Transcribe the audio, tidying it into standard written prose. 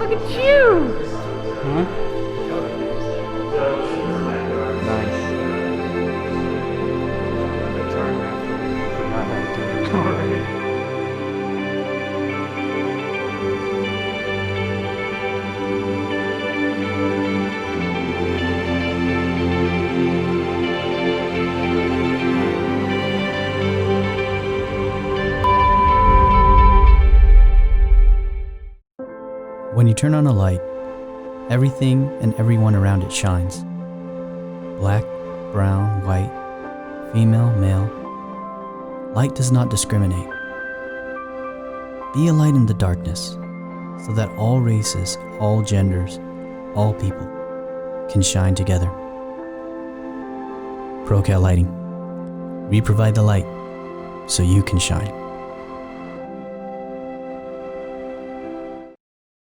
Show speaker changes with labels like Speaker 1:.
Speaker 1: look at you!
Speaker 2: Huh? Nice.
Speaker 3: When you turn on a light, everything and everyone around it shines. Black, brown, white, female, male. Light does not discriminate. Be a light in the darkness, so that all races, all genders, all people can shine together. ProCal Lighting. We provide the light, so you can shine.